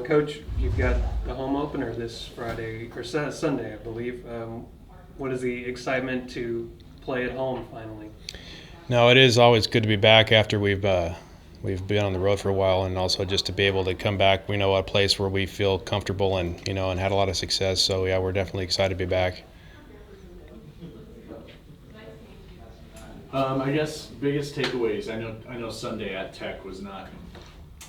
Coach, you've got the home opener this Friday or Sunday, I believe. What is the excitement to play at home finally? No, it is always good to be back after we've been on the road for a while, and also just to be able to come back. We know a place where we feel comfortable and and had a lot of success. So yeah, we're definitely excited to be back. I guess biggest takeaways. I know Sunday at Tech was not,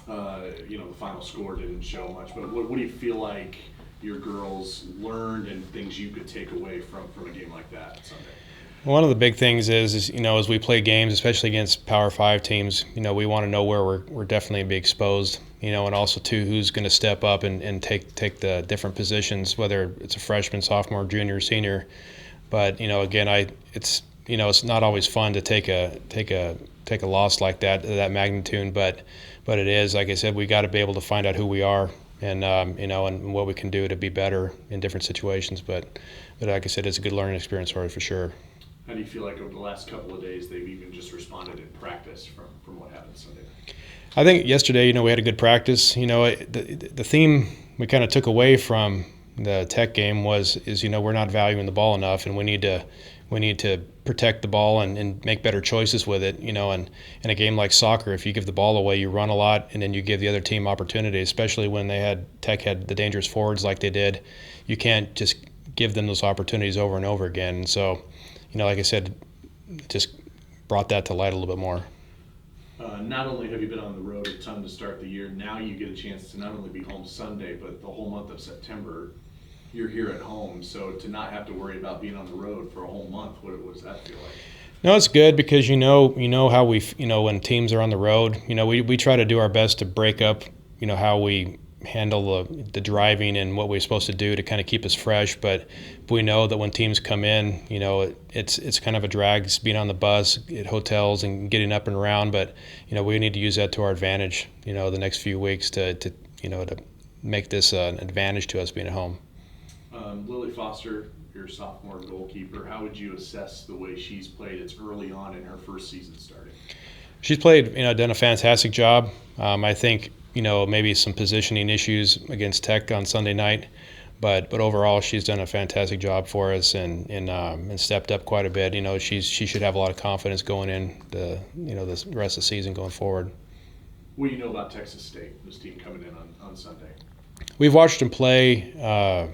the final score didn't show much. But what do you feel like your girls learned and things you could take away from a game like that Sunday? One of the big things is as we play games, especially against Power Five teams, we want to know where we're definitely be exposed. And also too, who's going to step up and take the different positions, whether it's a freshman, sophomore, junior, senior. But again, it's not always fun to take a loss like that magnitude, but it is, like I said, we got to be able to find out who we are and and what we can do to be better in different situations. But like I said, it's a good learning experience for us for sure. How do you feel like over the last couple of days they've even just responded in practice from what happened Sunday? I think yesterday, we had a good practice. The theme we kind of took away from the Tech game is we're not valuing the ball enough, and we need to protect the ball and make better choices with it. And in a game like soccer, if you give the ball away, you run a lot, and then you give the other team opportunity. Especially when Tech had the dangerous forwards like they did, you can't just give them those opportunities over and over again. And so, like I said, just brought that to light a little bit more. Not only have you been on the road a ton to start the year, now you get a chance to not only be home Sunday, but the whole month of September, you're here at home. So to not have to worry about being on the road for a whole month, what does that feel like? No, it's good because you know how when teams are on the road, we try to do our best to break up, how we handle the driving and what we're supposed to do to kind of keep us fresh. But we know that when teams come in, it's kind of a drag being on the bus at hotels and getting up and around. But we need to use that to our advantage, the next few weeks to make this an advantage to us being at home. Lily Foster, your sophomore goalkeeper, how would you assess the way she's played? It's early on in her first season starting. She's played, done a fantastic job. I think, maybe some positioning issues against Tech on Sunday night, but overall she's done a fantastic job for us and stepped up quite a bit. She should have a lot of confidence going in the rest of the season going forward. What do you know about Texas State, this team coming in on Sunday? We've watched them play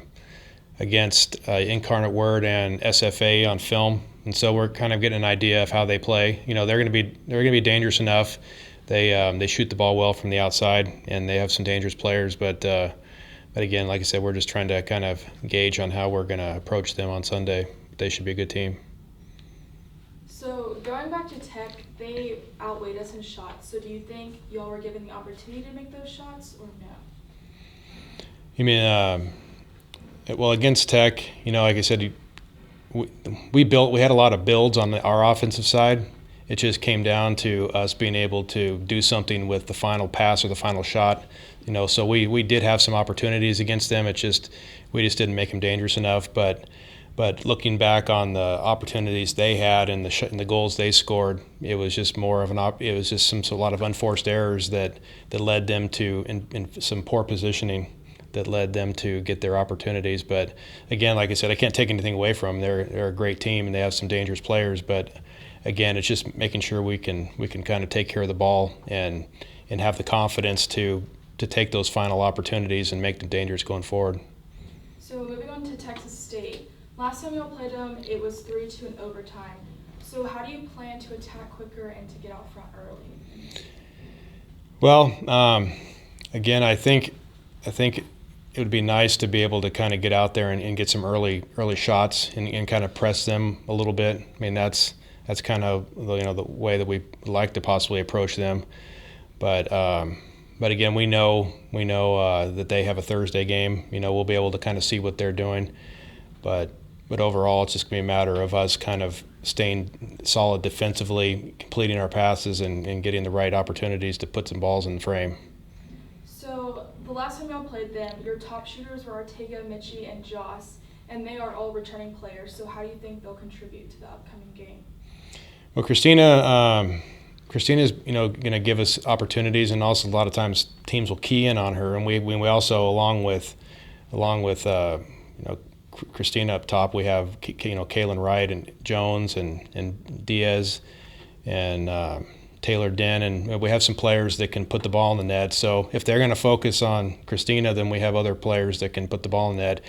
against Incarnate Word and SFA on film, and so we're kind of getting an idea of how they play. They're going to be dangerous enough. They shoot the ball well from the outside, and they have some dangerous players. But again, like I said, we're just trying to kind of gauge on how we're going to approach them on Sunday. They should be a good team. So going back to Tech, they outweighed us in shots. So do you think y'all were given the opportunity to make those shots, or no? You mean, well, against Tech, like I said, we had a lot of builds on our offensive side. It just came down to us being able to do something with the final pass or the final shot. So we did have some opportunities against them. We just didn't make them dangerous enough. But looking back on the opportunities they had and the goals they scored, it was just more of it was just a lot of unforced errors that led them to in some poor positioning that led them to get their opportunities. But again, like I said, I can't take anything away from them. They're a great team and they have some dangerous players. But again, it's just making sure we can kind of take care of the ball and have the confidence to take those final opportunities and make them dangerous going forward. So moving on to Texas State. Last time y'all played them, it was 3-2 in overtime. So how do you plan to attack quicker and to get out front early? Well, again, I think it would be nice to be able to kind of get out there and get some early shots and kind of press them a little bit. I mean, that's kind of the way that we like to possibly approach them. But again, we know that they have a Thursday game. We'll be able to kind of see what they're doing. But overall, it's just going to be a matter of us kind of staying solid defensively, completing our passes, and getting the right opportunities to put some balls in the frame. So the last time y'all played them, your top shooters were Ortega, Mitchie, and Joss, and they are all returning players. So how do you think they'll contribute to the upcoming game? Well, Christina Christina's, going to give us opportunities, and also a lot of times teams will key in on her, and we also along with Christina up top, we have Kaylin Wright and Jones and Diaz and Taylor Den, and we have some players that can put the ball in the net. So if they're going to focus on Christina, then we have other players that can put the ball in the net.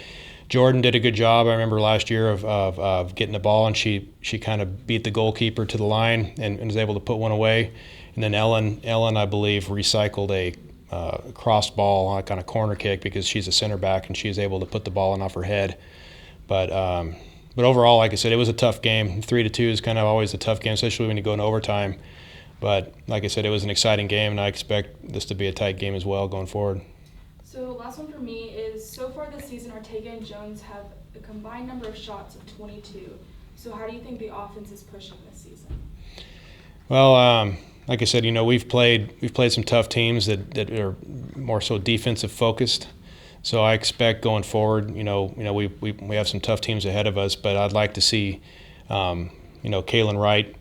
Jordan did a good job. I remember last year of getting the ball, and she kind of beat the goalkeeper to the line and was able to put one away. And then Ellen, I believe, recycled a cross ball on a kind of corner kick because she's a center back and she was able to put the ball in off her head. But overall, like I said, it was a tough game. 3-2 is kind of always a tough game, especially when you go into overtime. But like I said, it was an exciting game, and I expect this to be a tight game as well going forward. So last one for me is, so far this season, Ortega and Jones have a combined number of shots of 22. So how do you think the offense is pushing this season? Well, like I said, we've played some tough teams that are more so defensive focused. So I expect going forward, we have some tough teams ahead of us, but I'd like to see, Kaylin Wright,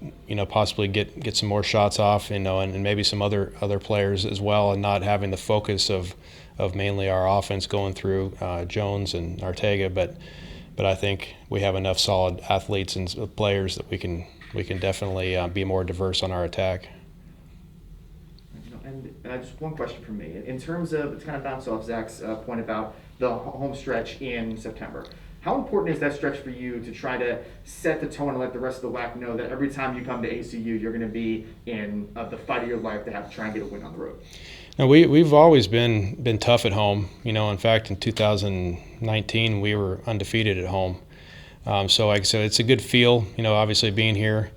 possibly get some more shots off, and maybe some other players as well, and not having the focus of mainly our offense going through Jones and Ortega. But I think we have enough solid athletes and players that we can definitely be more diverse on our attack. And just one question from me. In terms of, it's kind of bounce off Zach's point about the home stretch in September. How important is that stretch for you to try to set the tone and let the rest of the WAC know that every time you come to ACU, you're going to be in the fight of your life to have to try and get a win on the road? Now, we've always been tough at home. In fact, in 2019, we were undefeated at home. So like I said, it's a good feel, obviously being here.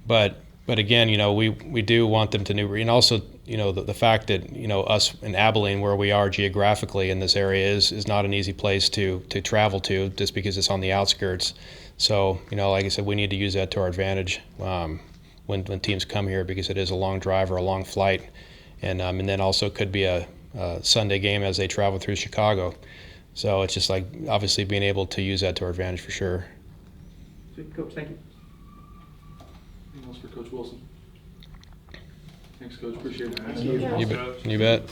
But again, we do want them to know, and also, the fact that, us in Abilene, where we are geographically in this area, is not an easy place to travel to, just because it's on the outskirts. So, like I said, we need to use that to our advantage when teams come here, because it is a long drive or a long flight. And then also could be a Sunday game as they travel through Chicago. So it's just like, obviously being able to use that to our advantage for sure. Sweet, Coach, thank you. Anything else for Coach Wilson? Thanks, Coach. Appreciate it. Thank you. You bet.